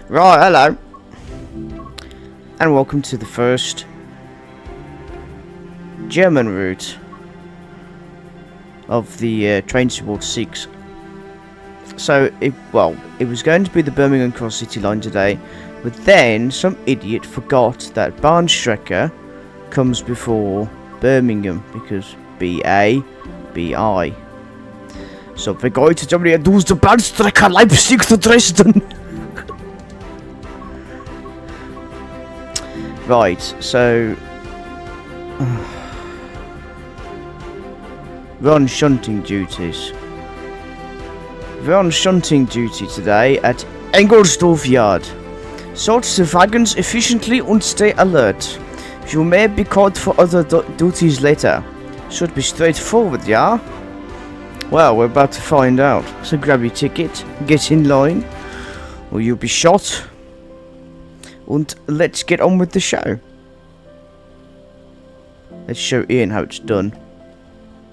Right, hello. And welcome to the first German route of the train towards 6. So, it was going to be the Birmingham Cross City line today, but then some idiot forgot that BAHNSTRECKE comes before Birmingham, because BA, BI. So, we're going to Germany and do the BAHNSTRECKE Leipzig-Dresden. Right, so we're on shunting duties. We're on shunting duty today at Engelsdorf Yard. Sort the wagons efficiently and stay alert. You may be called for other duties later. Should be straightforward, yeah? Well, we're about to find out. So grab your ticket, get in line, or you'll be shot. And let's get on with the show. Let's show Ian how it's done.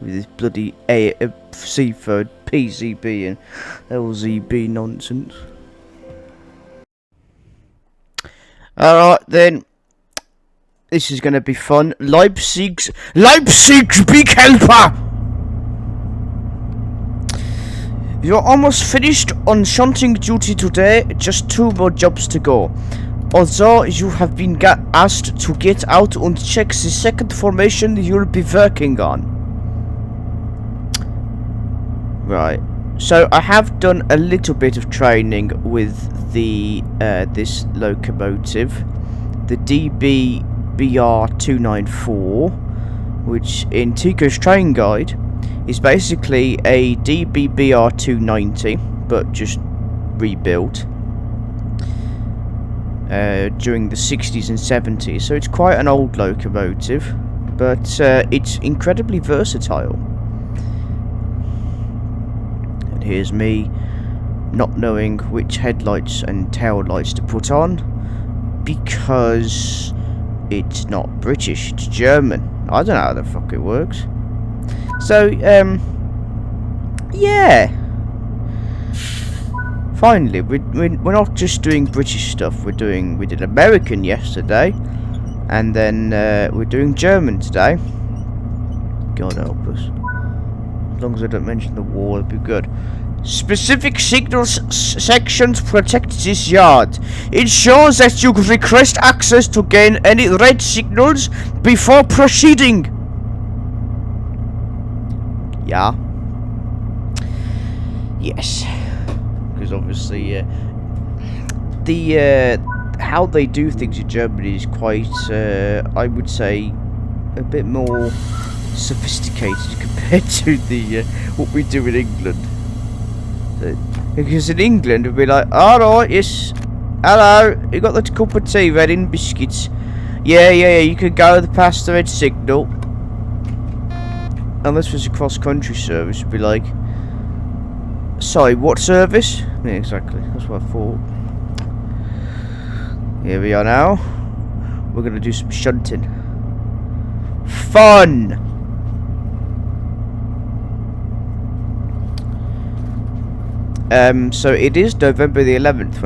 With this bloody Seaford, PCB and LZB nonsense. Alright then. This is gonna be fun. Leipzig's big helper! You're almost finished on shunting duty today. Just 2 more jobs to go. Although you have been asked to get out and check the second formation you'll be working on. Right. So I have done a little bit of training with the this locomotive, the DBBR294, which in Tico's train guide is basically a DBBR290, but just rebuilt. During the 60s and 70s, so it's quite an old locomotive, but it's incredibly versatile. And here's me not knowing which headlights and tail lights to put on because it's not British, it's German. I don't know how the fuck it works. So yeah, finally, we're not just doing British stuff. We did American yesterday, and then we're doing German today. God help us. As long as I don't mention the war, it'll be good. Specific signals sections protect this yard. Ensure that you request access to gain any red signals before proceeding. Yeah. Yes. Because obviously the how they do things in Germany is quite I would say a bit more sophisticated compared to the what we do in England. Because in England we'd be like, alright, yes, hello, you got the cup of tea ready and biscuits, yeah, you can go past the red signal. Unless there's a cross-country service, we'd be like, sorry, what service? Yeah, exactly. That's what I thought. Here we are now. We're going to do some shunting. Fun! So it is November the 11th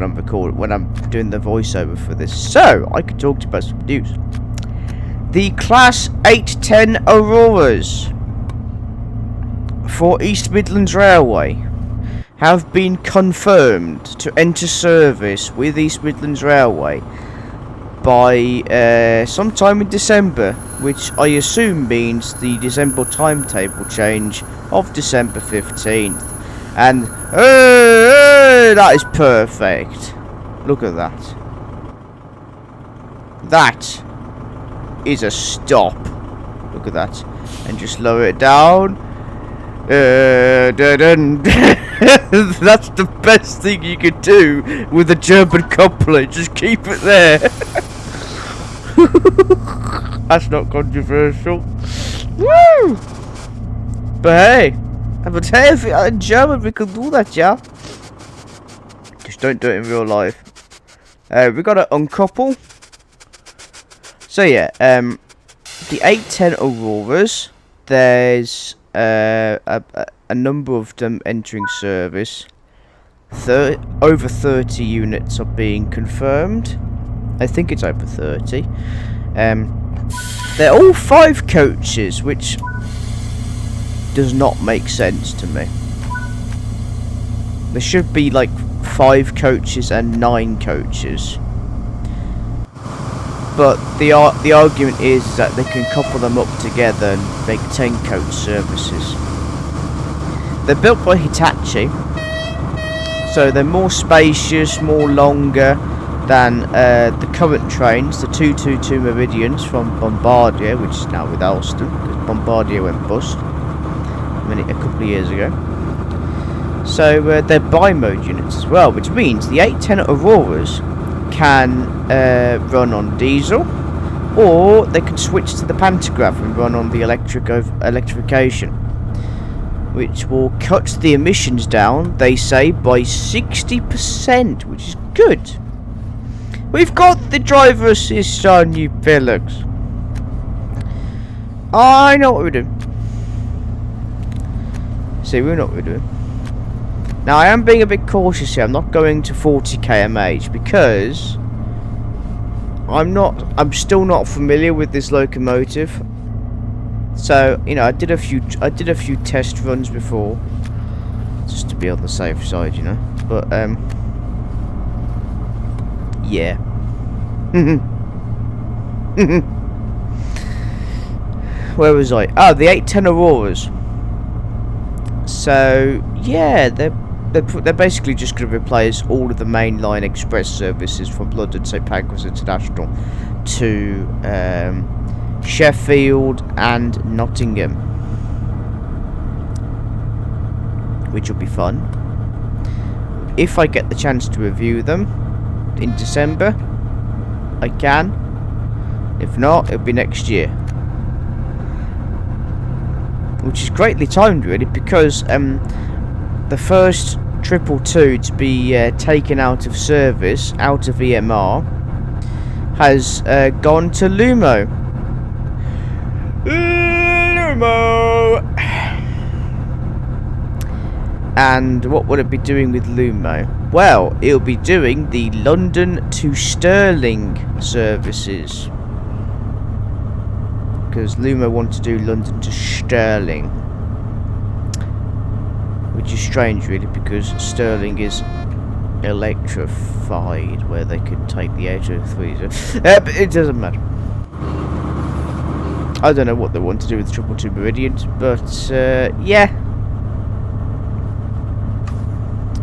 when I'm doing the voiceover for this. So, I could talk to you about some news. The Class 810 Auroras for East Midlands Railway have been confirmed to enter service with East Midlands Railway by sometime in December, which I assume means the December timetable change of December 15th. And that is perfect. Look at that. That is a stop. Look at that. And just lower it down. That's the best thing you could do with a German couplet. Just keep it there. That's not controversial. Woo! But hey, if in German we can do that, yeah. Just don't do it in real life. We gotta uncouple. So yeah, the 810 Auroras. There's a number of them entering service. over 30 units are being confirmed. I think it's over 30. They're all 5 coaches, which does not make sense to me. There should be like 5 coaches and 9 coaches. But the argument is that they can couple them up together and make 10 coach services. They're built by Hitachi, so they're more spacious, more longer than the current trains, the 222 Meridians from Bombardier, which is now with Alstom, because Bombardier went bust a couple of years ago. So they're bi-mode units as well, which means the 810 Auroras can run on diesel, or they can switch to the pantograph and run on the electrification, which will cut the emissions down, they say, by 60%, which is good. We've got the driver assist on, you Felix. I know what we're doing. See, we know what we're doing. Now, I am being a bit cautious here. I'm not going to 40 km/h because I'm still not familiar with this locomotive. So, you know, I did a few test runs before, just to be on the safe side, you know. But yeah. Where was I? Oh, the 810 Auroras. So yeah, they're basically just going to replace all of the mainline express services from London St Pancras International to Sheffield and Nottingham, which will be fun. If I get the chance to review them in December, I can. If not, it'll be next year, which is greatly timed, really, because the first 222 to be taken out of service, out of EMR, has gone to Lumo. And what will it be doing with Lumo? Well, it'll be doing the London to Stirling services, because Lumo want to do London to Stirling, which is strange, really, because Stirling is electrified, where they could take the 803s. But it doesn't matter. I don't know what they want to do with the 222 Meridians, but yeah,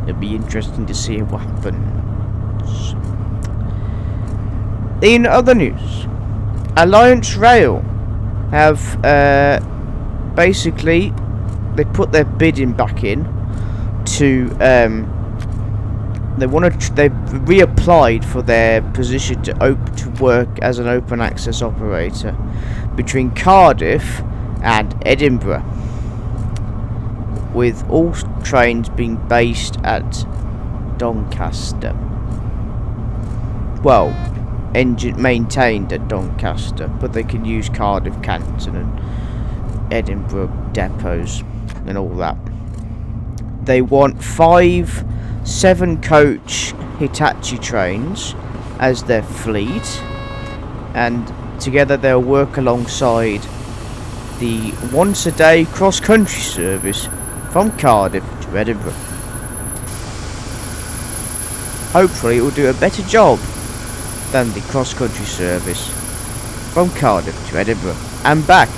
it'll be interesting to see what happens. In other news, Alliance Rail have basically, they put their bidding back in to they've reapplied for their position to work as an open access operator between Cardiff and Edinburgh, with all trains being based at Doncaster. Well, engine maintained at Doncaster, but they can use Cardiff, Canton and Edinburgh depots and all that. They want 5 7-coach Hitachi trains as their fleet, and together they'll work alongside the once-a-day cross-country service from Cardiff to Edinburgh. Hopefully it will do a better job than the cross-country service from Cardiff to Edinburgh and back.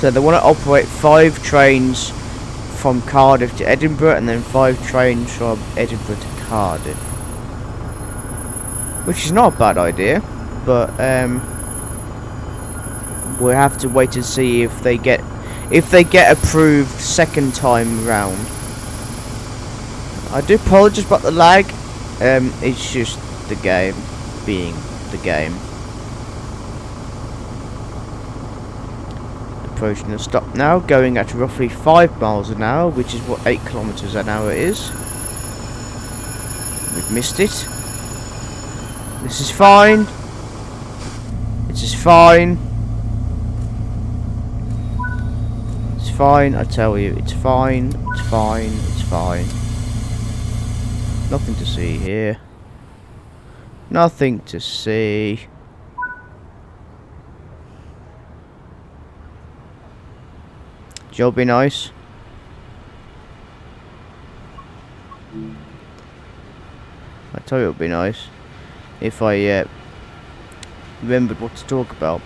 So they want to operate 5 trains from Cardiff to Edinburgh, and then 5 trains from Edinburgh to Cardiff, which is not a bad idea, but we'll have to wait and see if they get approved second time round. I do apologise about the lag. It's just the game being the game. Approaching the stop now, going at roughly 5 miles an hour, which is what 8 kilometers an hour is. We've missed it. This is fine. This is fine. It's fine, I tell you, it's fine, it's fine, it's fine. Nothing to see here. Nothing to see. Joe, be nice. I tell you it would be nice if I remembered what to talk about.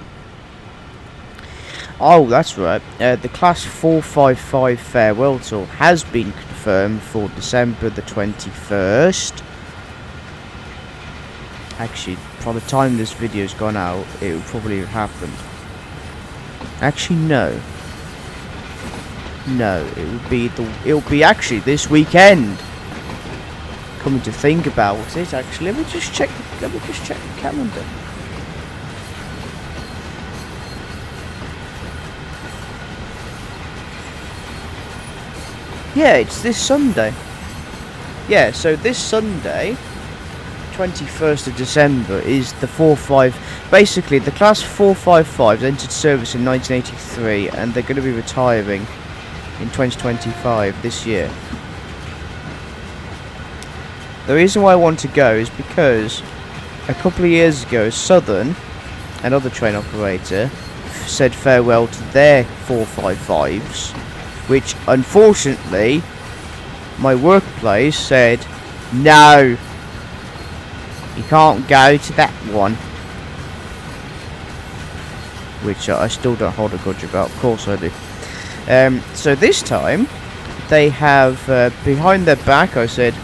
Oh, that's right. The Class 455 farewell tour has been confirmed for December the 21st. Actually, by the time this video's gone out, it will probably have happened. Actually, no. No, it'll be actually this weekend. Coming to think about it, actually, let me just check the calendar. Yeah, it's this Sunday. Yeah, so this Sunday, 21st of December, is the 4-5. Basically, the Class 455s entered service in 1983, and they're going to be retiring in 2025, this year. The reason why I want to go is because a couple of years ago, Southern, another train operator, said farewell to their 455s, which unfortunately my workplace said, no, you can't go to that one. Which I still don't hold a grudge about, of course I do. So this time, they have, behind their back, I said,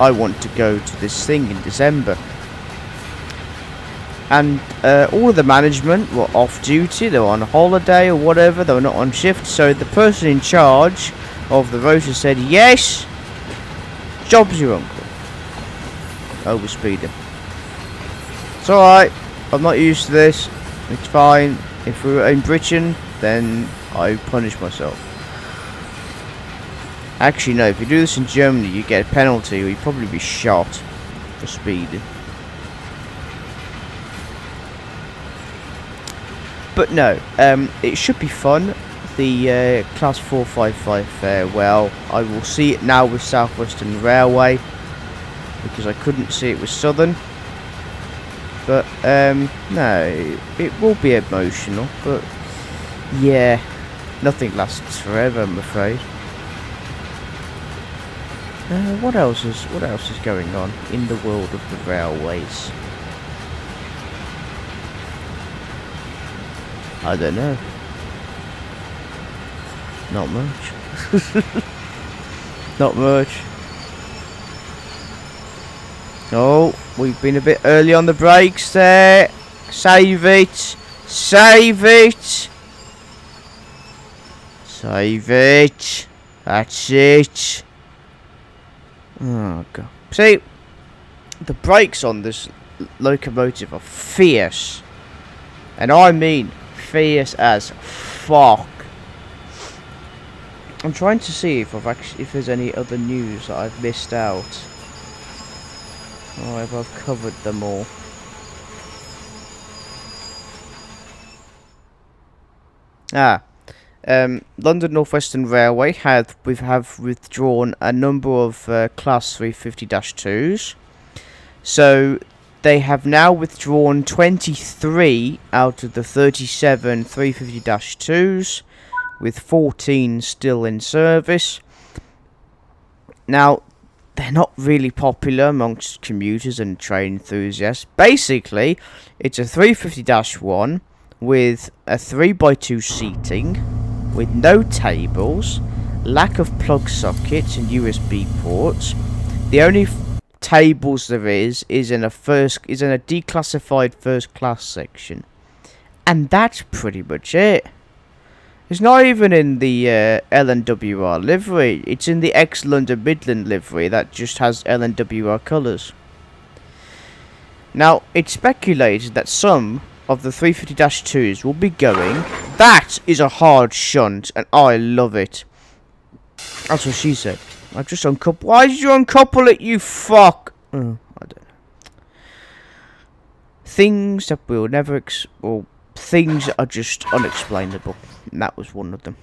I want to go to this thing in December. And all of the management were off duty, they were on holiday or whatever, they were not on shift. So the person in charge of the rota said, yes, job's your uncle. Overspeeding. It's alright, I'm not used to this, it's fine. If we were in Britain, then I punish myself. Actually, no, if you do this in Germany, you get a penalty, or you'd probably be shot for speeding. But no, it should be fun. The Class 455 farewell. I will see it now with South Western Railway, because I couldn't see it with Southern. But, no, it will be emotional, but yeah, nothing lasts forever, I'm afraid. What else is going on in the world of the railways? I don't know. Not much. Not much. Oh, we've been a bit early on the brakes there. Save it. Save it. Save it. That's it. Oh, God. See, the brakes on this locomotive are fierce. And I mean fierce as fuck. I'm trying to see if there's any other news that I've missed out. Or if I've covered them all. London North Western Railway have withdrawn a number of Class 350-2s. So they have now withdrawn 23 out of the 37 350-2s, with 14 still in service. Now, they're not really popular amongst commuters and train enthusiasts. Basically, it's a 350-1 with a 3x2 seating, with no tables, lack of plug sockets and USB ports. The only tables there is in a declassified first class section, and that's pretty much it. It's not even in the LNWR livery. It's in the ex-London Midland livery that just has LNWR colours. Now, it's speculated that some of the 350-2s will be going. That is a hard shunt, and I love it. That's what she said. I just uncouple. Why did you uncouple it, you fuck? I don't know. Things that we'll never things that are just unexplainable. And that was one of them.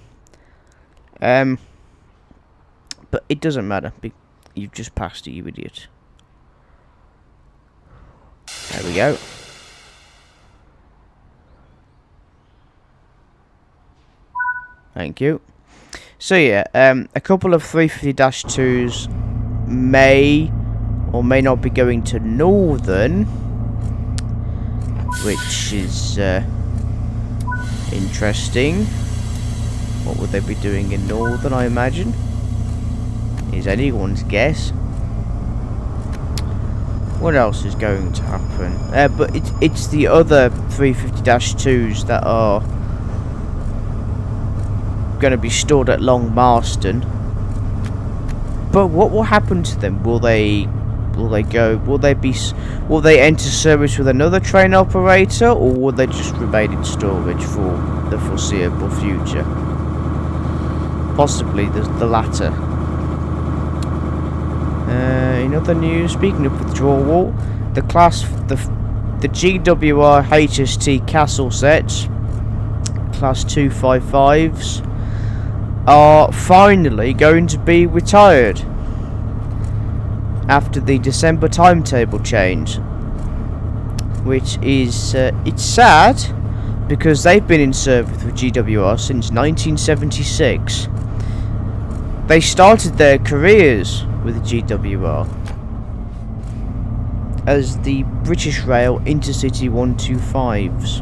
But it doesn't matter. You've just passed it, you idiot. There we go. Thank you. So yeah, a couple of 350-2s may or may not be going to Northern, which is interesting. What would they be doing in Northern, I imagine? Is anyone's guess. What else is going to happen? But it's the other 350-2s that are going to be stored at Long Marston. But what will happen to them? Will they enter service with another train operator, or will they just remain in storage for the foreseeable future? Possibly the latter. In other news, speaking of withdrawal, the GWR HST Castle sets, Class 255s, are finally going to be retired after the December timetable change, which is it's sad because they've been in service with GWR since 1976. They started their careers with GWR as the British Rail Intercity 125s,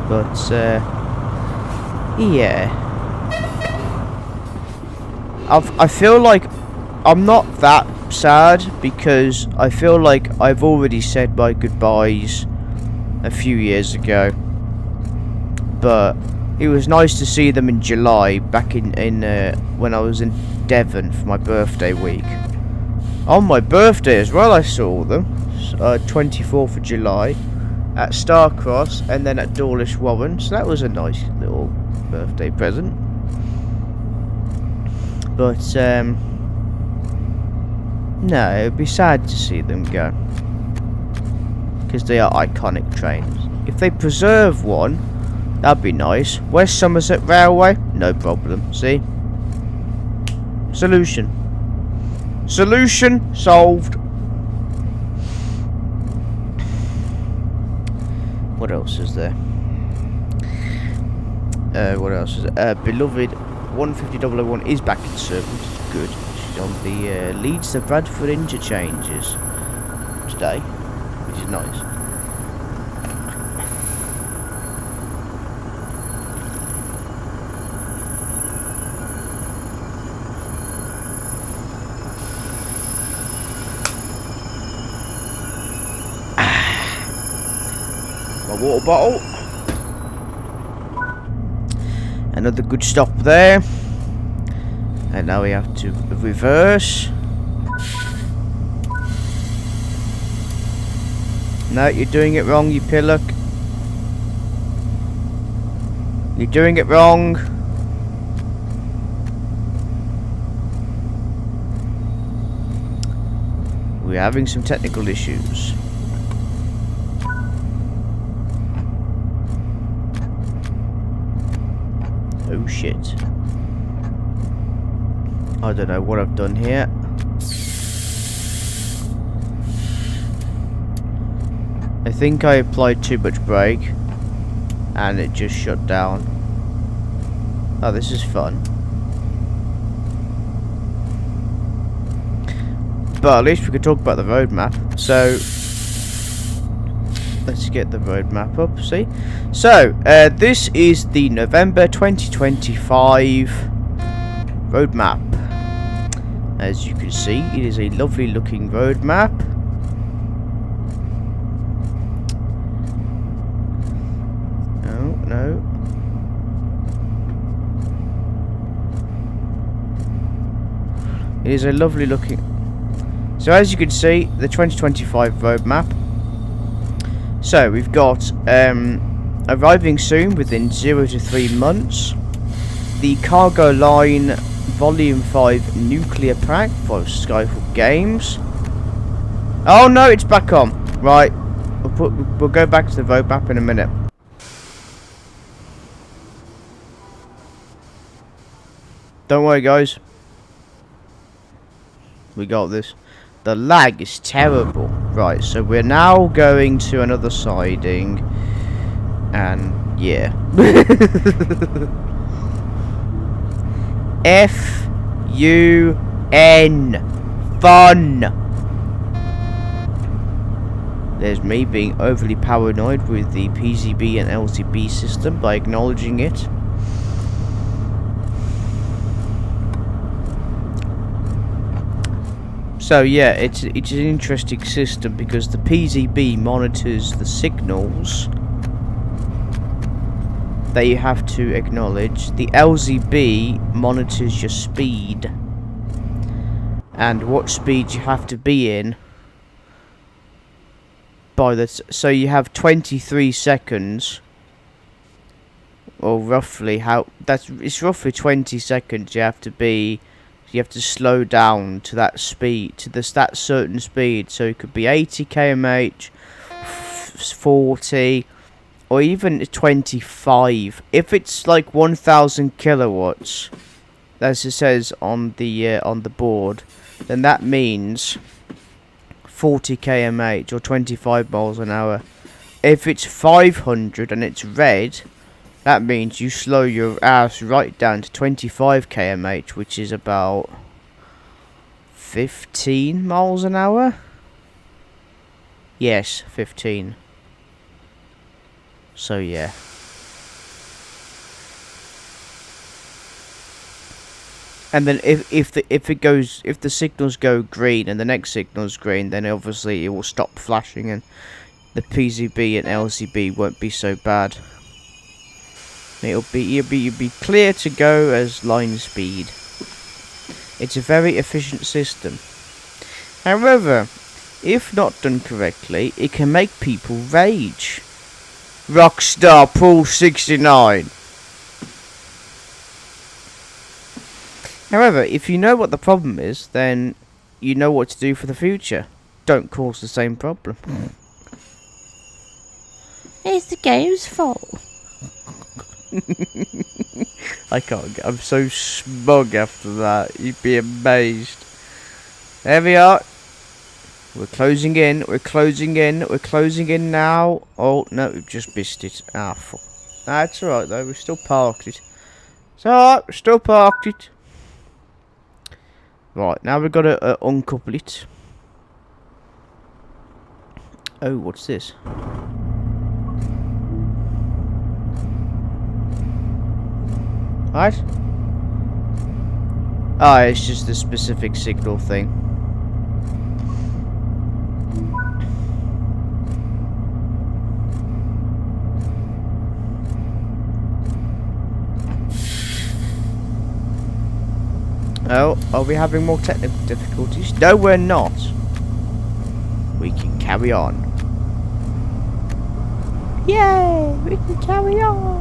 but yeah, I feel like I'm not that sad because I feel like I've already said my goodbyes a few years ago, but it was nice to see them in July, back in when I was in Devon for my birthday week. On my birthday as well, I saw them, 24th of July, at Starcross and then at Dawlish Warren, so that was a nice little birthday present. But no, it would be sad to see them go, because they are iconic trains. If they preserve one, that'd be nice. West Somerset Railway, no problem. See? Solution solved. What else is there? What else is there? Beloved 150-001 is back in service, which is good. She's on the Leeds to Bradford interchanges today, which is nice. My water bottle. Another good stop there. And now we have to reverse. No, you're doing it wrong, you pillock. You're doing it wrong. We're having some technical issues. Oh shit. I don't know what I've done here. I think I applied too much brake and it just shut down. Oh, this is fun. But at least we could talk about the roadmap. So let's get the roadmap up, see? So, this is the November 2025 roadmap. As you can see, it is a lovely looking roadmap. No. It is a lovely looking... So as you can see, the 2025 roadmap. So we've got arriving soon within 0 to 3 months. The Cargo Line Volume 5 Nuclear Pack for Skyfall Games. Oh no, it's back on. Right, we'll go back to the roadmap in a minute. Don't worry, guys. We got this. The lag is terrible. Right, so we're now going to another siding. And, yeah. F-U-N. Fun. There's me being overly paranoid with the PCB and LCB system by acknowledging it. So yeah, it's an interesting system because the PCB monitors the signals that you have to acknowledge. The LCB monitors your speed and what speed you have to be in. So you have 23 seconds, or roughly it's roughly 20 seconds you have to be. You have to slow down to that speed, to that certain speed. So it could be 80 kmh, 40, or even 25. If it's like 1,000 kilowatts, as it says on the board, then that means 40 kmh or 25 miles an hour. If it's 500 and it's red, that means you slow your ass right down to 25 kmh, which is about 15 miles an hour. Yes, 15. So yeah. And then if the signals go green and the next signal's green, then obviously it will stop flashing and the PCB and LCB won't be so bad. It'll be clear to go as line speed. It's a very efficient system. However, if not done correctly, it can make people rage. Rockstar Pool 69. However, if you know what the problem is, then you know what to do for the future. Don't cause the same problem. It's the game's fault. I can't get. I'm so smug after that. You'd be amazed. There we are. We're closing in. We're closing in. We're closing in now. Oh no, we've just missed it. Ah, fuck. That's alright though. We've still parked it. It's alright. We've still parked it. Right, now we've got to uncouple it. Oh, what's this? Right? Ah, it's just a specific signal thing. Oh, are we having more technical difficulties? No, we're not. We can carry on. Yay! We can carry on.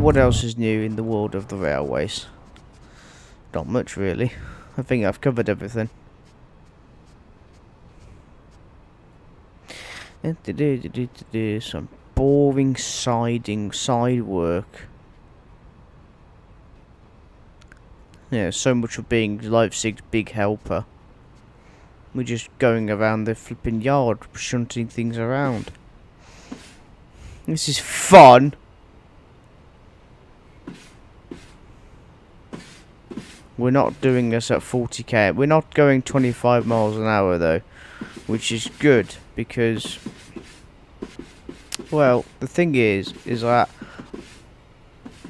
What else is new in the world of the railways? Not much, really. I think I've covered everything. Some boring side work. Yeah, so much for being Leipzig's big helper. We're just going around the flipping yard, shunting things around. This is fun. We're not doing this at 40k. We're not going 25 miles an hour though, which is good because, well, the thing is that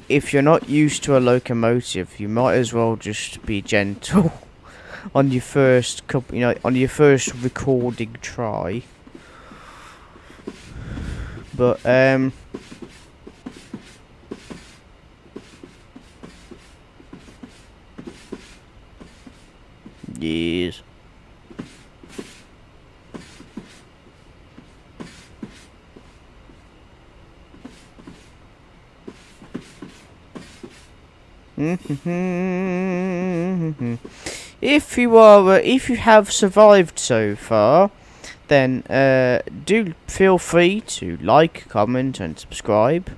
if you're not used to a locomotive, you might as well just be gentle on your first couple, on your first recording try. But yes. If you have survived so far, then do feel free to like, comment, and subscribe.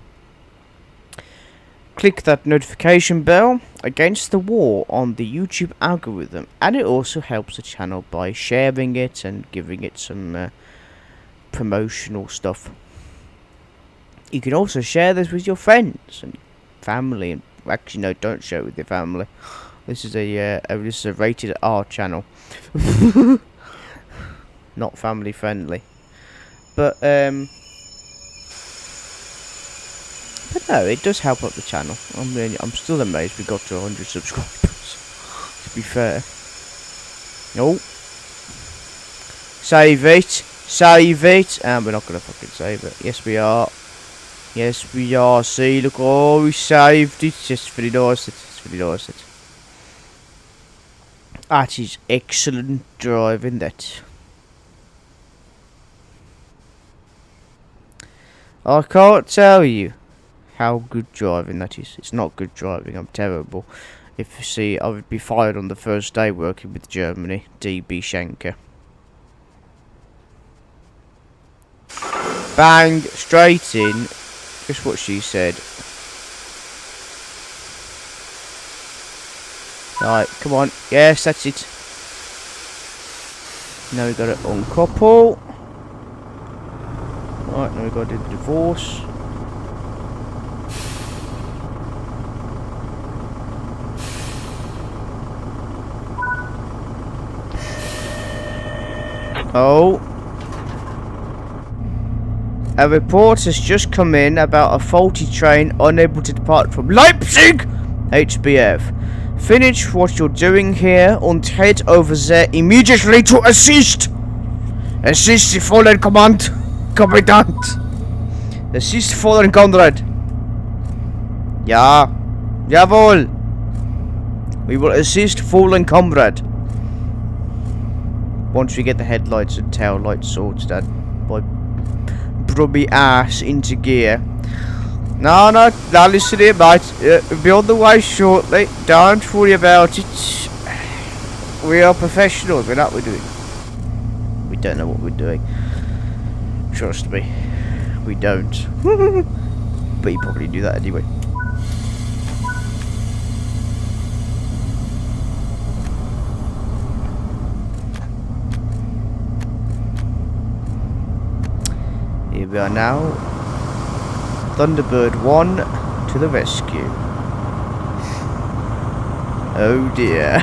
Click that notification bell against the wall on the YouTube algorithm, and it also helps the channel by sharing it and giving it some promotional stuff. You can also share this with your friends and family, and actually no, don't share it with your family. This is a rated R channel, not family friendly. But no, it does help out the channel. I'm still amazed we got to 100 subscribers. To be fair. No. Save it. And we're not gonna fucking save it. Yes, we are. Yes, we are. See, look, oh, we saved it. Just very nice. It's very nice. That is excellent driving, that. I can't tell you how good driving that is. It's not good driving. I'm terrible. If you see, I would be fired on the first day working with Germany. DB Schenker. Bang, straight in. Just what she said. Right, come on. Yes, that's it. Now we got to uncouple. Right, now we got to do the divorce. Oh. A report has just come in about a faulty train unable to depart from Leipzig! HBF. Finish what you're doing here and head over there immediately to assist! Assist the fallen commandant! Assist fallen comrade! Ja. Jawohl! We will assist fallen comrade. Once we get the headlights and tail lights sorted out, by brubby ass into gear. No, listen here, mate. We'll be on the way shortly. Don't worry about it. We are professionals. We know what we're doing. We don't know what we're doing. Trust me. We don't. But you probably do that anyway. Here we are now. Thunderbird 1 to the rescue. Oh dear.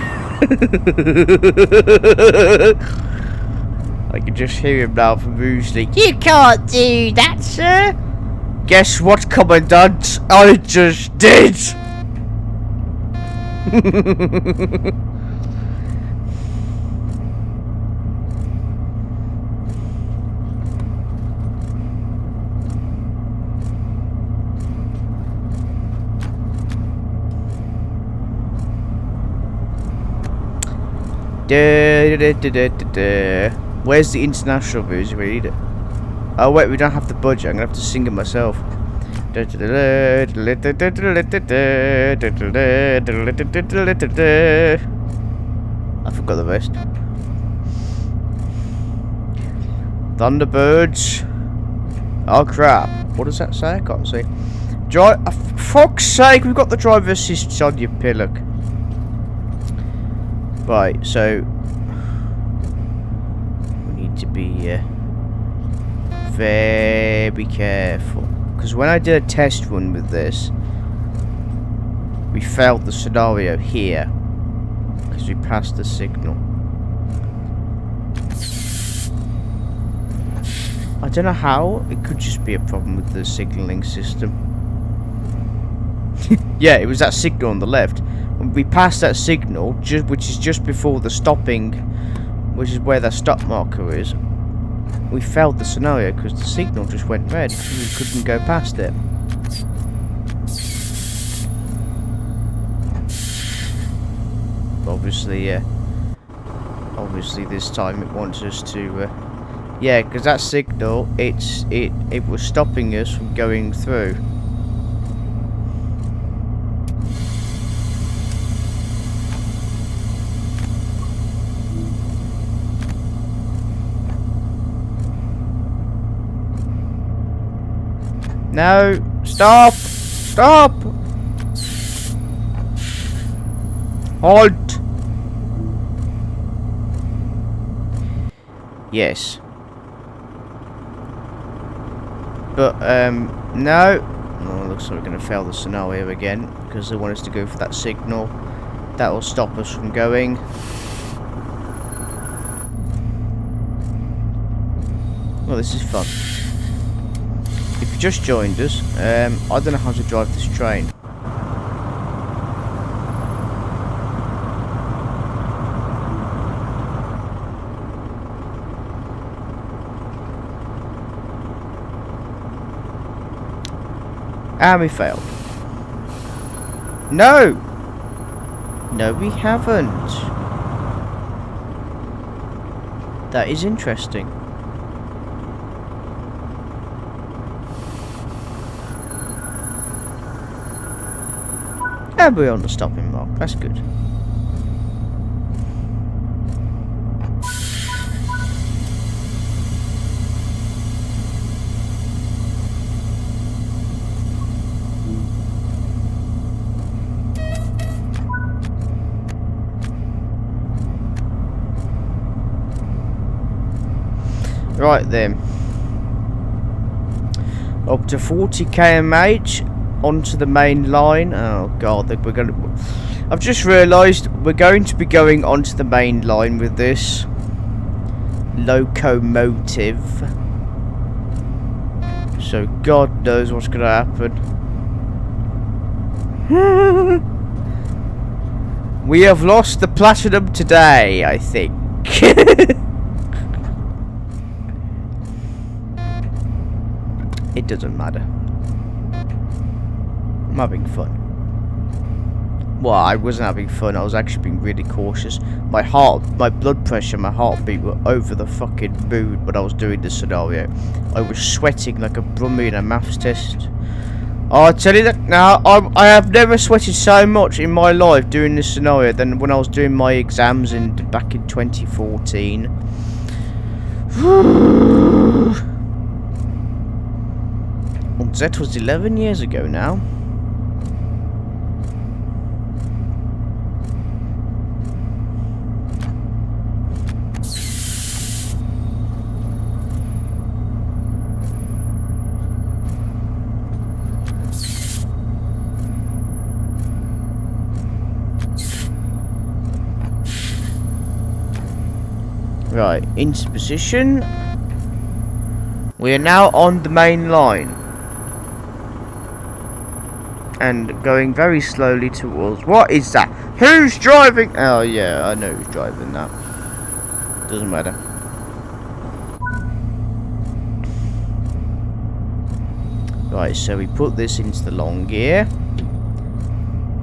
I can just hear him now from Woosley. You can't do that, sir. Guess what, Commandant? I just did. Where's the international version? We need it. Oh wait, we don't have the budget. I'm gonna have to sing it myself. I forgot the rest. Thunderbirds. Oh crap! What does that say? I can't see. For fuck's sake, we've got the driver assist on your pillock. Right, so we need to be very careful, because when I did a test run with this, we failed the scenario here because we passed the signal. I don't know how. It could just be a problem with the signalling system. Yeah, it was that signal on the left. We passed that signal, which is just before the stopping, which is where that stop marker is. We failed the scenario because the signal just went red. We couldn't go past it. Obviously, obviously this time it wants us to, yeah, because that signal, it was stopping us from going through. No, stop! Stop! Halt! Yes. But, no. Oh, looks like we're going to fail the scenario again, because they want us to go for that signal. That will stop us from going. Well, this is fun. If you just joined us, I don't know how to drive this train. And we failed. No! No, we haven't. That is interesting. And we're on the stopping mark. That's good. Right then. Up to 40 km/h onto the main line. Oh god, we're gonna. I've just realised we're going to be going onto the main line with this locomotive. So God knows what's gonna happen. We have lost the platinum today, I think. It doesn't matter. I'm having fun. Well, I wasn't having fun. I was actually being really cautious. My blood pressure, my heartbeat were over the fucking moon when I was doing this scenario. I was sweating like a brummie in a maths test. I'll tell you that now. I have never sweated so much in my life doing this scenario than when I was doing my exams back in 2014. That was 11 years ago now. Right, into position. We are now on the main line. And going very slowly towards... What is that? Who's driving? Oh yeah, I know who's driving that. Doesn't matter. Right, so we put this into the long gear.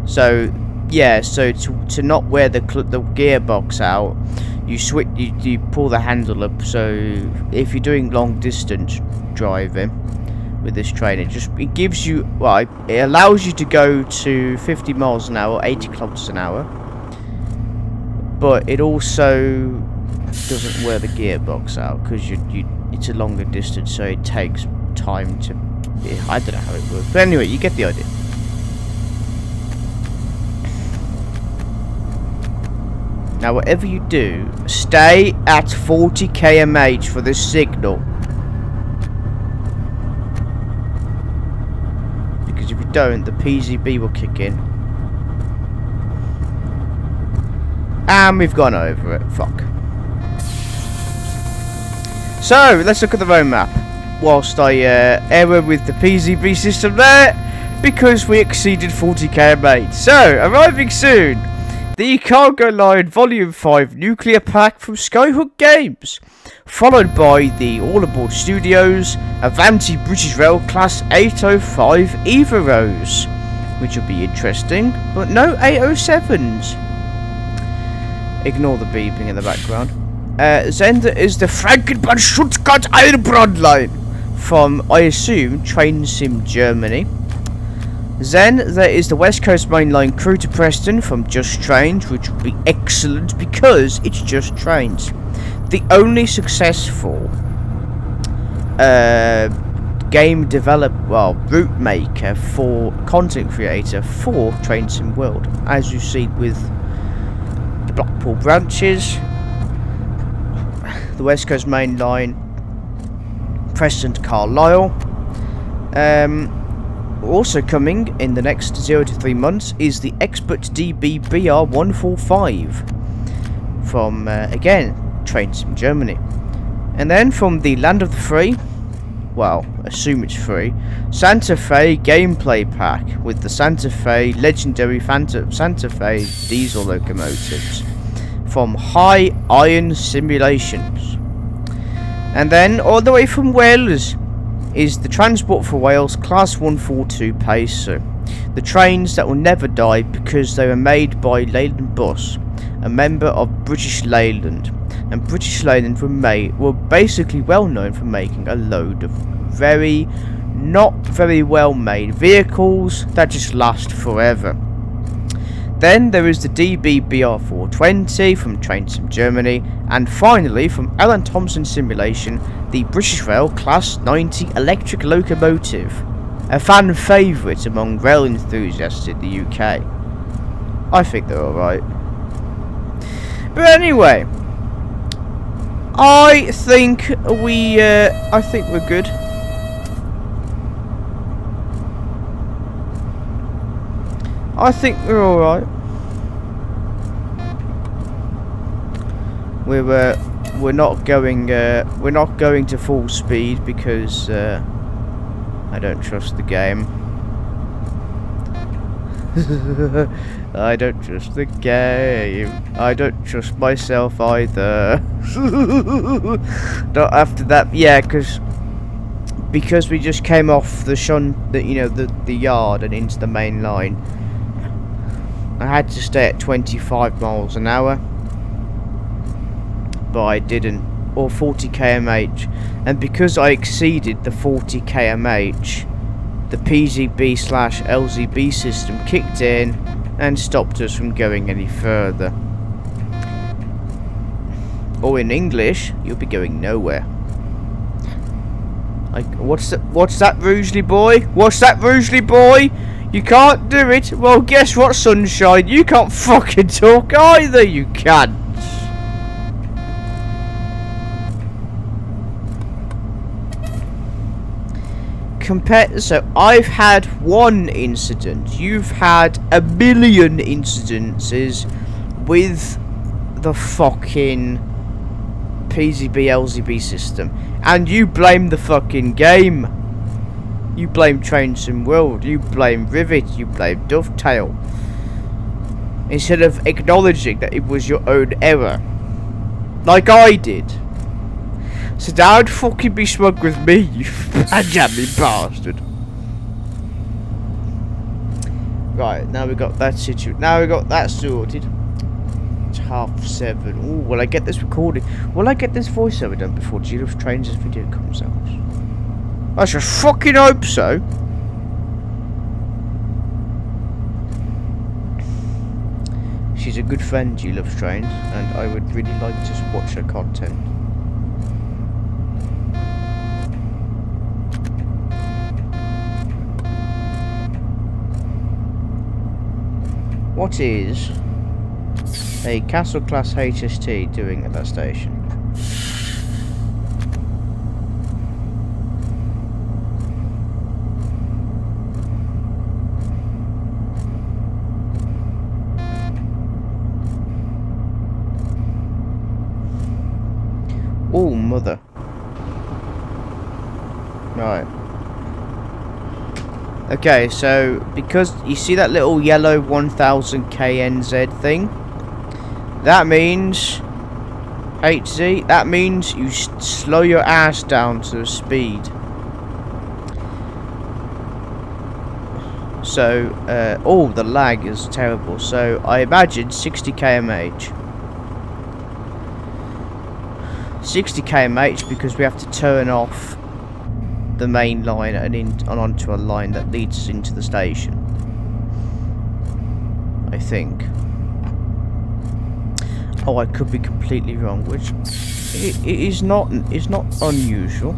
So, yeah, so to not wear the gearbox out, you pull the handle up. So if you're doing long distance driving with this train, it gives you, well, it allows you to go to 50 miles an hour, 80 kilometers an hour, but it also doesn't wear the gearbox out because it's a longer distance, so it takes time to, I don't know how it works, but anyway, you get the idea. Now whatever you do, stay at 40 km/h for this signal. If you don't, the PZB will kick in. And we've gone over it. Fuck. So, let's look at the road map. Whilst I error with the PZB system there, because we exceeded 40 km/h. So, arriving soon, the Cargo Line Volume 5 Nuclear Pack from Skyhook Games, followed by the All Aboard Studios Avanti British Rail Class 805 Evoros, which will be interesting, but no 807s. Ignore the beeping in the background. Then there is the Frankenbahn Stuttgart Eilbrand line from, I assume, Train Sim Germany. Then there is the West Coast Main Line Crew to Preston from Just Trains, which will be excellent because it's Just Trains. The only successful game route maker for content creator for Train Sim World, as you see with the Blackpool branches, the West Coast Main Line, Preston to Carlisle. Also coming in the next 0 to 3 months is the Expert DB BR145 from again Train Sim Germany. And then from the Land of the Free, well, assume it's free, Santa Fe gameplay pack with the Santa Fe legendary Santa Fe diesel locomotives from High Iron Simulations. And then all the way from Wales is the Transport for Wales Class 142 Pacer. The trains that will never die because they were made by Leyland Bus, a member of British Leyland. And British Leyland were basically well known for making a load of not very well made vehicles that just last forever. Then there is the DB BR420 from Train Sim Germany, and finally from Alan Thompson Simulation, the British Rail Class 90 electric locomotive, a fan favourite among rail enthusiasts in the UK. I think they're alright. But anyway, I think we're good. I think we're alright. We're not going to full speed because I don't trust the game. I don't trust the game. I don't trust myself either. Not after that, yeah, because we just came off the yard and into the main line. I had to stay at 25 miles an hour, but I didn't, or 40 km/h, and because I exceeded the 40 km/h, the PZB/LZB system kicked in and stopped us from going any further. Or in English, you'll be going nowhere. Like, what's that, Rugeley boy? What's that, Rugeley boy? You can't do it? Well, guess what, Sunshine? You can't fucking talk either, you can't. So I've had one incident. You've had a million incidences with the fucking PZB LZB system, and you blame the fucking game. You blame Train Sim World. You blame Rivet. You blame Dovetail, instead of acknowledging that it was your own error, like I did. So don't fucking be smug with me, you jamming bastard. Right, now we got that sorted. It's 7:30. Ooh, will I get this recorded? Will I get this voiceover done before G-Love Trains' video comes out? I should fucking hope so. She's a good friend, G-Love Trains, and I would really like to watch her content. What is a Castle Class HST doing at that station? Oh, mother. Right. Okay, so because you see that little yellow 1000 KNZ thing, that means HZ, that means you slow your ass down to a speed. So, oh, the lag is terrible. So I imagine 60 km/h. 60 km/h because we have to turn off the main line and onto a line that leads us into the station, I think. Oh, I could be completely wrong, which it is not unusual.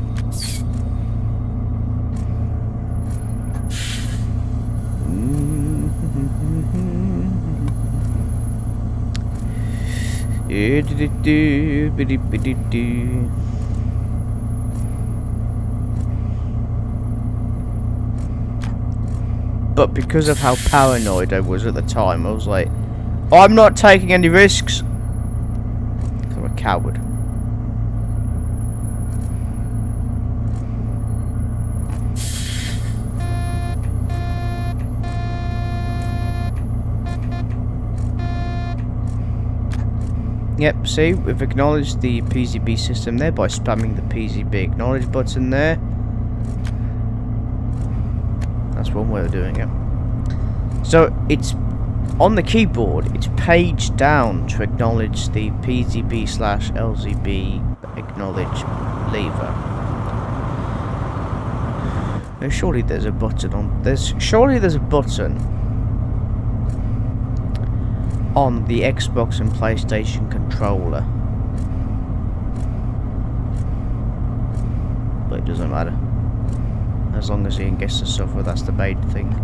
But because of how paranoid I was at the time, I was like, I'm not taking any risks. I'm a coward. Yep, see, we've acknowledged the PZB system there by spamming the PZB acknowledge button there. That's one way of doing it. So it's on the keyboard, it's page down to acknowledge the PZB/LZB acknowledge lever. Now surely there's a button on surely there's a button on the Xbox and PlayStation controller. But it doesn't matter. As long as Ian gets to suffer, that's the main thing.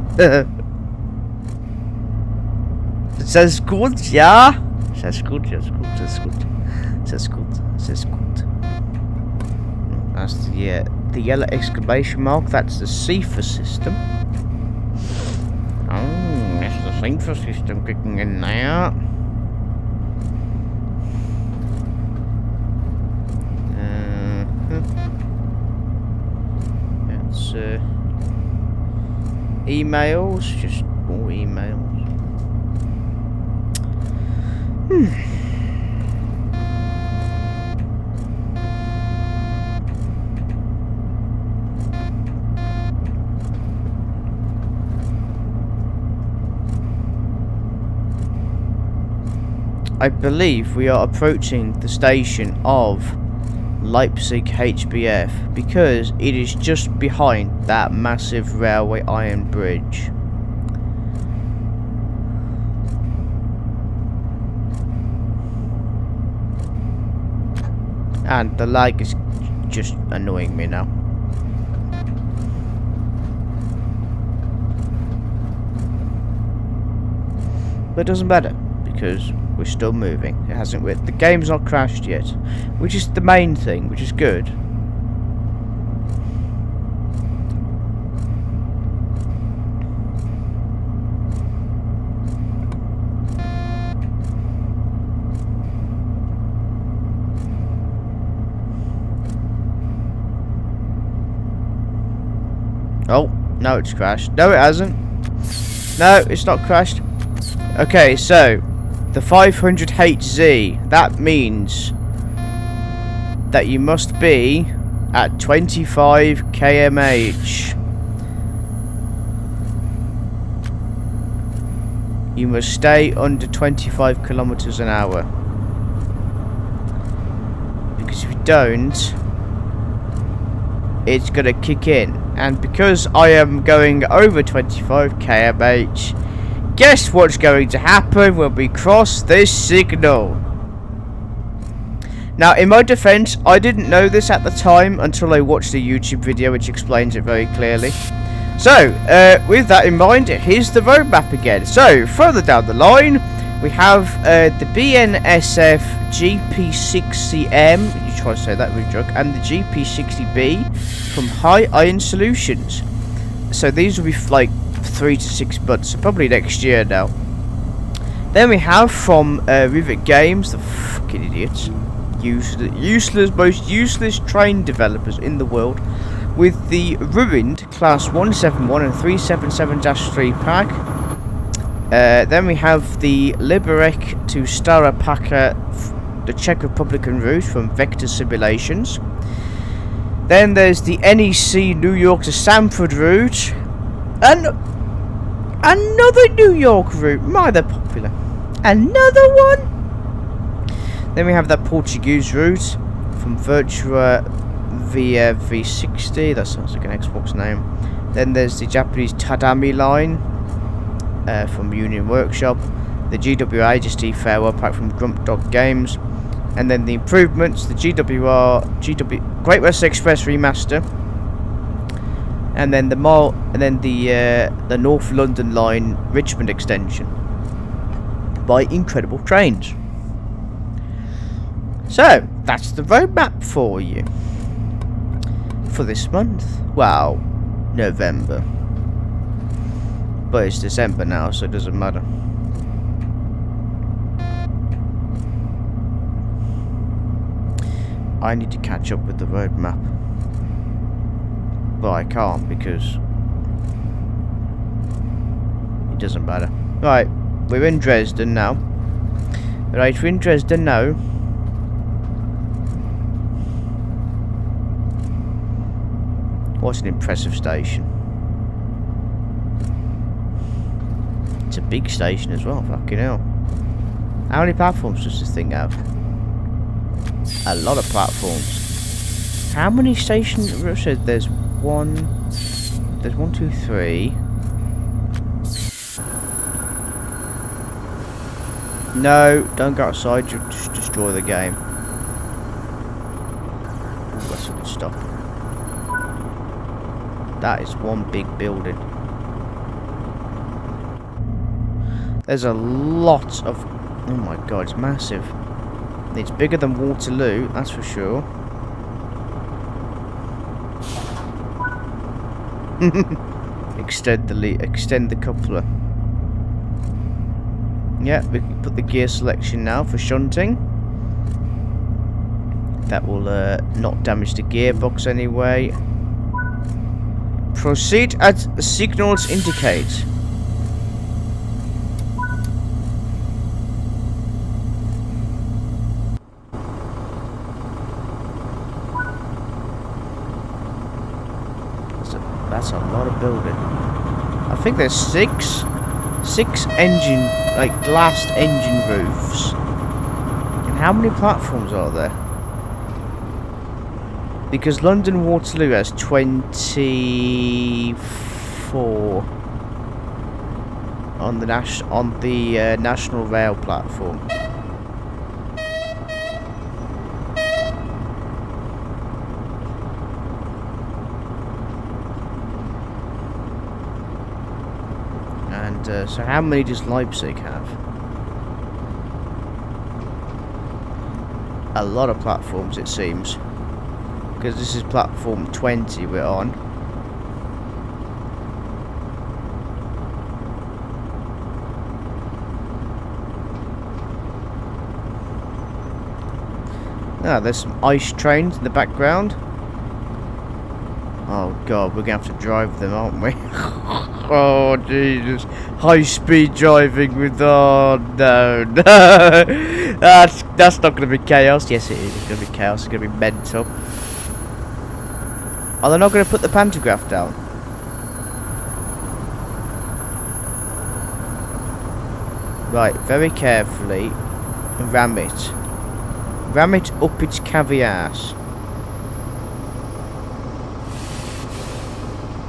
It says good, yeah? It says good, yes, good, it says good. It says good, it says good. That's the yellow exclamation mark, that's the CIFA system. Oh, that's the CIFA system kicking in there. Emails, just more emails. I believe we are approaching the station of Leipzig HBF because it is just behind that massive railway iron bridge. And the lag is just annoying me now. But it doesn't matter because we're still moving. It hasn't. The game's not crashed yet, which is the main thing, which is good. Oh, no, it's crashed. No, it hasn't. No, it's not crashed. Okay, so the 500HZ, that means that you must be at 25 km/h. You must stay under 25 kilometers an hour. Because if you don't, it's gonna kick in. And because I am going over 25 km/h, guess what's going to happen when we cross this signal? Now, in my defense, I didn't know this at the time until I watched a YouTube video which explains it very clearly. So, with that in mind, here's the roadmap again. So, further down the line, we have the BNSF GP60M, you try to say that with drug, and the GP60B from High Iron Solutions. So these will be like 3 to 6 months, so probably next year now. Then we have from Rivet Games, the fucking idiots, most useless train developers in the world, with the ruined Class 171 and 377-3 pack. Then we have the Liberec to Stara Paka, the Czech Republican route from Vector Simulations. Then there's the NEC New York to Stamford route, and another New York route. My, they're popular. Another one. Then we have that Portuguese route from Virtua via V60. That sounds like an Xbox name. Then there's the Japanese Tadami line from Union Workshop. The GWR HST Farewell Pack from Grump Dog Games. And then the improvements, the Great West Express Remaster. And then the North London Line Richmond extension by Incredible Trains. So, that's the roadmap for you. For this month. Well, November. But it's December now, so it doesn't matter. I need to catch up with the roadmap. But I can't because it doesn't matter. Right, we're in Dresden now. Right, we're in Dresden now. What an impressive station. It's a big station as well, fucking hell. How many platforms does this thing have? A lot of platforms. How many stations? There's one, 2, 3. No, don't go outside, you'll just destroy the game. Ooh, that's a good stop. That is one big building. There's a lot of... Oh my god, it's massive. It's bigger than Waterloo, that's for sure. Extend the coupler. Yeah, we can put the gear selection now for shunting. That will not damage the gearbox anyway. Proceed as the signals indicate. That's a lot of building. I think there's six engine, like glass engine roofs. And how many platforms are there? Because London Waterloo has 24 on the National Rail platform. And so how many does Leipzig have? A lot of platforms, it seems. Because this is platform 20 we're on. Ah, there's some ice trains in the background. Oh god, we're gonna have to drive them, aren't we? Oh Jesus, high speed driving with, oh no, no. That's not gonna be chaos. Yes it is, it's gonna be chaos, it's gonna be mental. Are they not going to put the pantograph down? Right, very carefully ram it. Ram it up its caviars.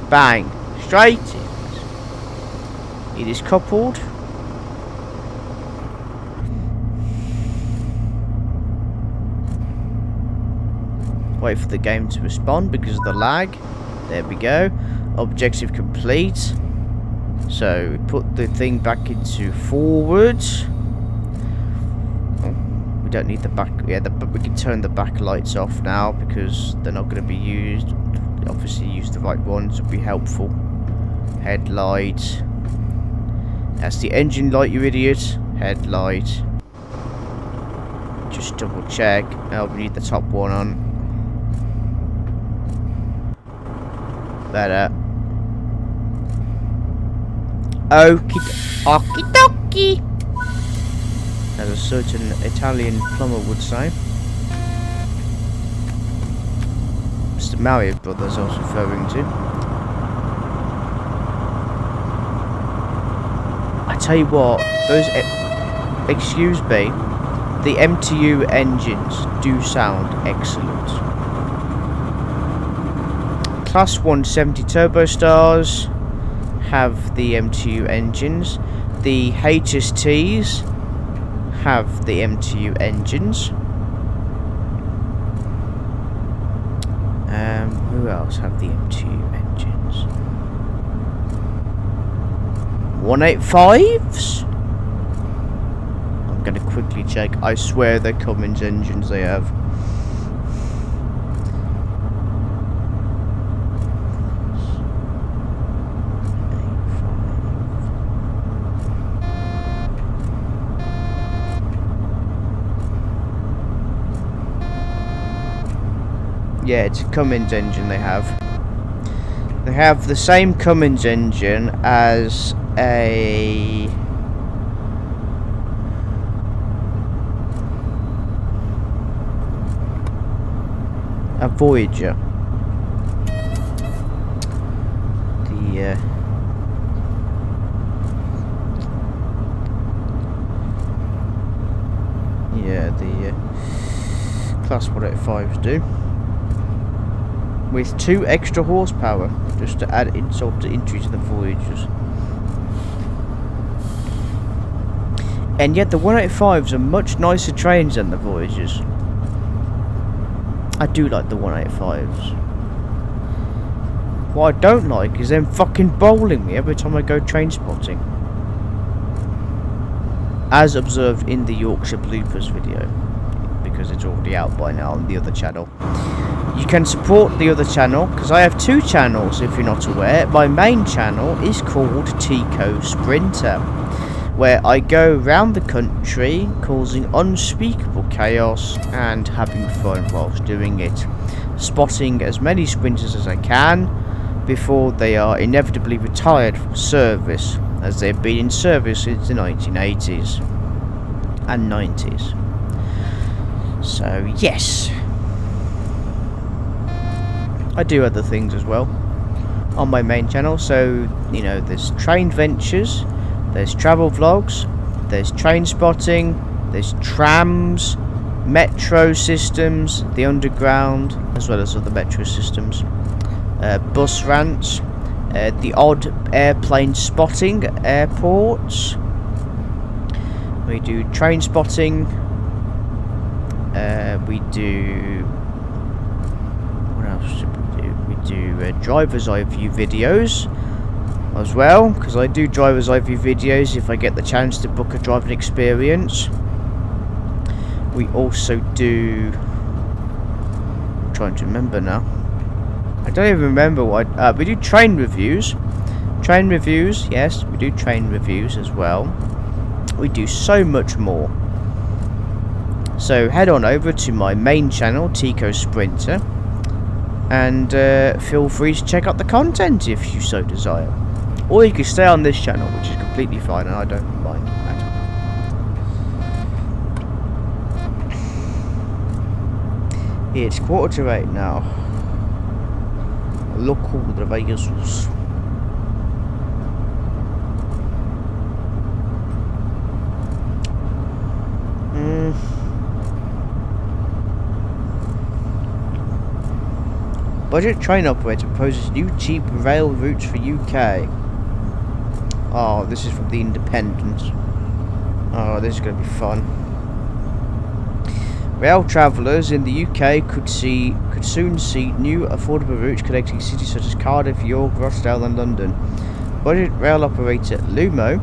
Bang. Straight in. It is coupled. Wait for the game to respond because of the lag. There we go. Objective complete. So we put the thing back into forward. Oh, we don't need the back. Yeah, but we can turn the back lights off now because they're not going to be used. Obviously, use the right ones would be helpful. Headlight. That's the engine light, you idiot. Headlight. Just double check. Oh, we need the top one on. Better. Okie dokie. As a certain Italian plumber would say. Mr. Mario Brothers I was referring to. I tell you what, those excuse me, the MTU engines do sound excellent. Class 170 Turbo Stars have the MTU engines. The HSTs have the MTU engines. Who else have the MTU engines? 185s? I'm going to quickly check. I swear they're Cummins engines they have. Yeah, it's a Cummins engine they have. They have the same Cummins engine as a Voyager. The Class 185s do. With 2 extra horsepower, just to add insult to injury to the Voyagers. And yet the 185s are much nicer trains than the Voyagers. I do like the 185s. What I don't like is them fucking bowling me every time I go train spotting. As observed in the Yorkshire bloopers video, because it's already out by now on the other channel. You can support the other channel, because I have 2 channels if you're not aware. My main channel is called Tico Sprinter, where I go around the country causing unspeakable chaos and having fun whilst doing it. Spotting as many sprinters as I can before they are inevitably retired from service, as they've been in service since the 1980s and 90s. So yes, I do other things as well on my main channel. So, you know, there's train ventures, there's travel vlogs, there's train spotting, there's trams, metro systems, the underground, as well as other metro systems, bus rants, the odd airplane spotting at airports. We do train spotting. We do... what else do we do? We do driver's eye view videos as well, because I do driver's eye view videos if I get the chance to book a driving experience. We also do... I'm trying to remember now. I don't even remember what... we do train reviews. Train reviews, yes, we do train reviews as well. We do so much more. So head on over to my main channel, Tico Sprinter, and feel free to check out the content if you so desire. Or you can stay on this channel, which is completely fine, and I don't mind at all. It's 7:45 now. Look all the vehicles. Budget train operator proposes new cheap rail routes for UK. Oh, this is from the Independent. Oh, this is going to be fun. Rail travellers in the UK could soon see new affordable routes connecting cities such as Cardiff, York, Rochdale and London. Budget rail operator Lumo,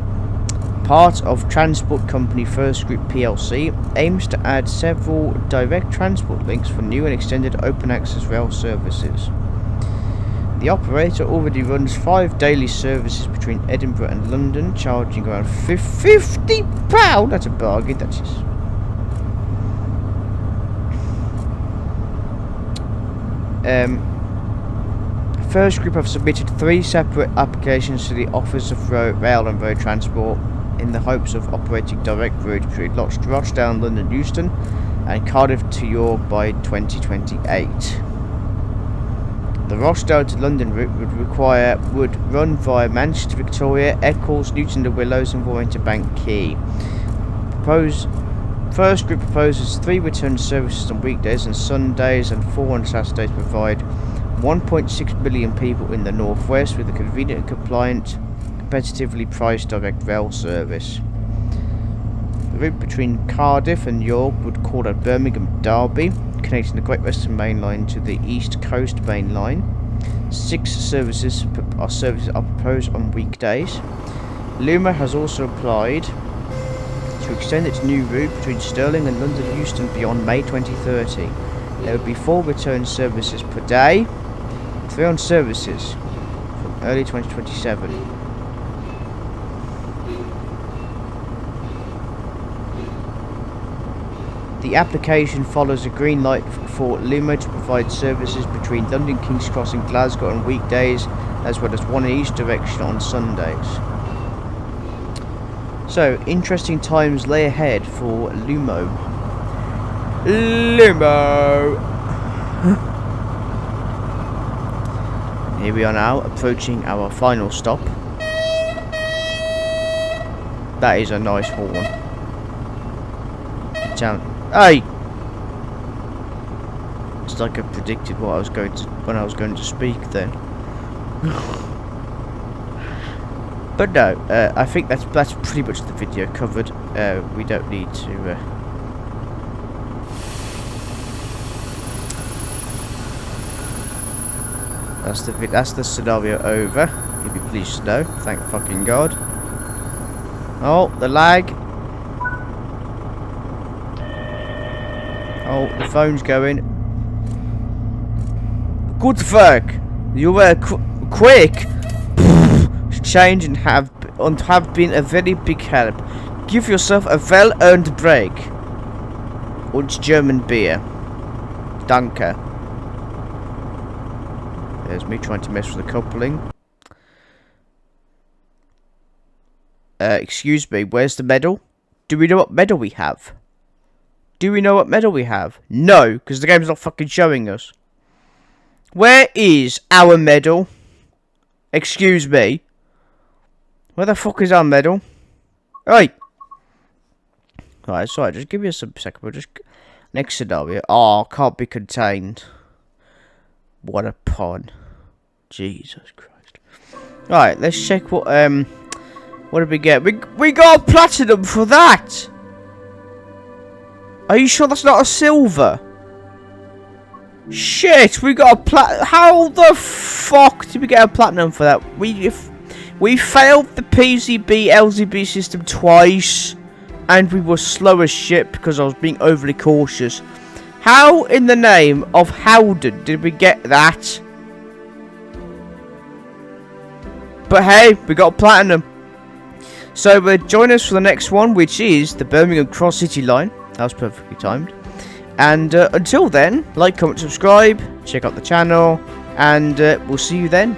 part of transport company First Group plc, aims to add several direct transport links for new and extended open access rail services. The operator already runs 5 daily services between Edinburgh and London, charging around £50. That's a bargain, that is. First Group have submitted 3 separate applications to the Office of Rail and Road Transport in the hopes of operating direct routes between Rochdale, London, Euston and Cardiff to York by 2028. The Rochdale to London route would run via Manchester, Victoria, Eccles, Newton de Willows and Warrington Bank Quay. First Group proposes 3 return services on weekdays and Sundays and 4 on Saturdays to provide 1.6 million people in the northwest with a convenient and compliant, competitively priced direct rail service. The route between Cardiff and York would call at Birmingham Derby, connecting the Great Western Main Line to the East Coast Main Line. 6 services are proposed on weekdays. Luma has also applied to to extend its new route between Stirling and London Euston beyond May 2030. There will be 4 return services per day, 3 on services from early 2027. The application follows a green light for Lumo to provide services between London King's Cross and Glasgow on weekdays, as well as one in each direction on Sundays. So, interesting times lay ahead for Lumo. Lumo! Here we are now, approaching our final stop. That is a nice horn. Hey! It's like I predicted what I was going to when I was going to speak then. But no, I think that's pretty much the video covered. We don't need to. That's the scenario over. You'll be pleased to know. Thank fucking God. Oh, the lag. Oh, the phone's going. Good fuck. You were quick. Change and have been a very big help. Give yourself a well-earned break. Und German beer. Danke. There's me trying to mess with the coupling. Excuse me, where's the medal? Do we know what medal we have? Do we know what medal we have? No, because the game's not fucking showing us. Where is our medal? Excuse me. Where the fuck is our medal? Right. Right, sorry, just give me a second. We'll just... Next scenario. Oh, can't be contained. What a pun. Jesus Christ. Right, let's check what did we get? We got a platinum for that! Are you sure that's not a silver? Shit, we got a how the fuck did we get a platinum for that? We failed the PCB LZB system twice, and we were slow as shit because I was being overly cautious. How in the name of Howden did we get that? But hey, we got platinum. So join us for the next one, which is the Birmingham Cross City Line. That was perfectly timed. And until then, like, comment, subscribe, check out the channel, and we'll see you then.